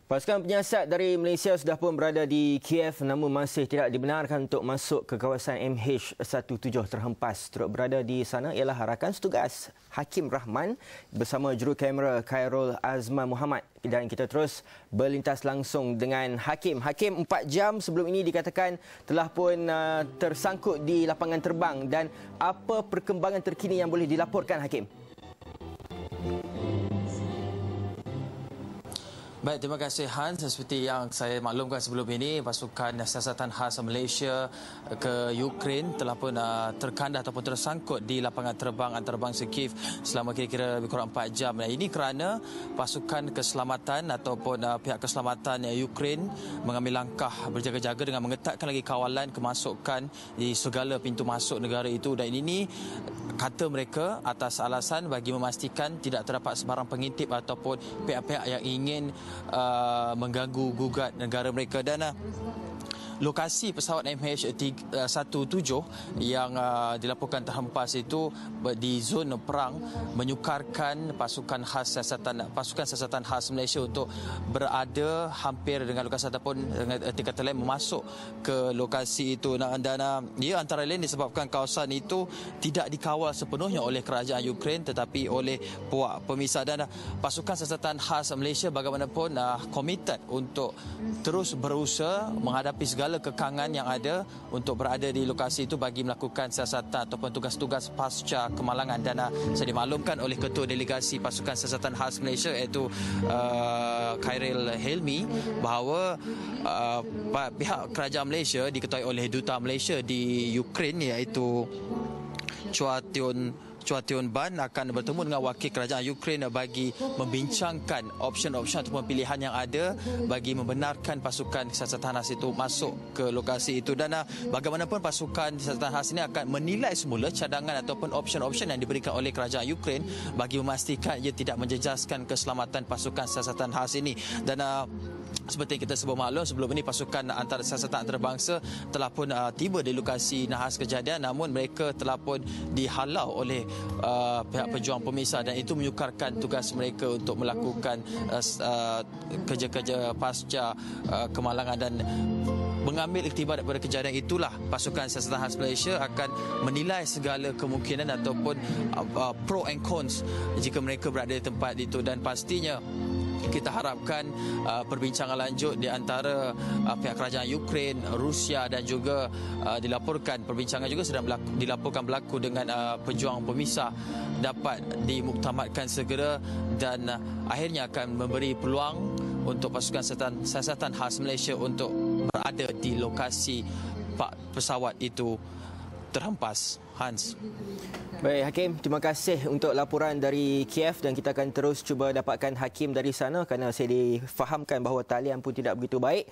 Pasukan penyiasat dari Malaysia sudah pun berada di Kiev namun masih tidak dibenarkan untuk masuk ke kawasan MH17 terhempas. Turut berada di sana ialah rakan setugas Hakim Rahman bersama juru kamera Khairul Azman Muhammad. Dan kita terus berlintas langsung dengan Hakim. Hakim, 4 jam sebelum ini dikatakan telah pun tersangkut di lapangan terbang. Dan apa perkembangan terkini yang boleh dilaporkan, Hakim? Baik, terima kasih Hans. Seperti yang saya maklumkan sebelum ini, pasukan siasatan khas Malaysia ke Ukraine telah pun terkandas ataupun tersangkut di lapangan terbang antarabangsa Kiev selama kira-kira lebih kurang 4 jam. Ini kerana pasukan keselamatan ataupun pihak keselamatan Ukraine mengambil langkah berjaga-jaga dengan mengetatkan lagi kawalan kemasukan di segala pintu masuk negara itu. Dan ini kata mereka atas alasan bagi memastikan tidak terdapat sebarang pengintip ataupun pihak-pihak yang ingin mengganggu gugat negara mereka. Dan lokasi pesawat MH17 yang dilaporkan terhempas itu di zon perang menyukarkan pasukan siasatan khas Malaysia untuk berada hampir dengan lokasi ataupun dengan kata lain memasuk ke lokasi itu. Dan ia antara lain disebabkan kawasan itu tidak dikawal sepenuhnya oleh kerajaan Ukraine tetapi oleh puak pemisah. Dan pasukan siasatan khas Malaysia bagaimanapun komited untuk terus berusaha menghadapi segala kekangan yang ada untuk berada di lokasi itu bagi melakukan siasatan ataupun tugas-tugas pasca kemalangan. Dan saya dimaklumkan oleh Ketua Delegasi Pasukan Siasatan Khas Malaysia iaitu Khairul Helmi bahawa pihak kerajaan Malaysia diketuai oleh Duta Malaysia di Ukraine iaitu Chua Tion Ban akan bertemu dengan wakil kerajaan Ukraine bagi membincangkan option-option ataupun pilihan yang ada bagi membenarkan pasukan siasatan khas itu masuk ke lokasi itu. Dan bagaimanapun pasukan siasatan khas ini akan menilai semula cadangan ataupun option-option yang diberikan oleh kerajaan Ukraine bagi memastikan ia tidak menjejaskan keselamatan pasukan siasatan khas ini. Dan seperti kita sebut maklum, sebelum ini pasukan siasatan antarabangsa telah pun tiba di lokasi nahas kejadian namun mereka telah pun dihalau oleh pihak pejuang pemisah dan itu menyukarkan tugas mereka untuk melakukan kerja-kerja pasca kemalangan. Dan mengambil iktibar daripada kejadian itulah pasukan siasatan khas Malaysia akan menilai segala kemungkinan ataupun pro and cons jika mereka berada di tempat itu. Dan pastinya kita harapkan perbincangan lanjut di antara pihak kerajaan Ukraine, Rusia dan juga dilaporkan perbincangan juga sedang dilaporkan berlaku dengan pejuang pemisah dapat dimuktamadkan segera dan akhirnya akan memberi peluang untuk pasukan siasatan khas Malaysia untuk berada di lokasi pesawat itu terhempas. Hans. Baik Hakim, terima kasih untuk laporan dari Kiev dan kita akan terus cuba dapatkan Hakim dari sana kerana saya difahamkan bahawa talian pun tidak begitu baik.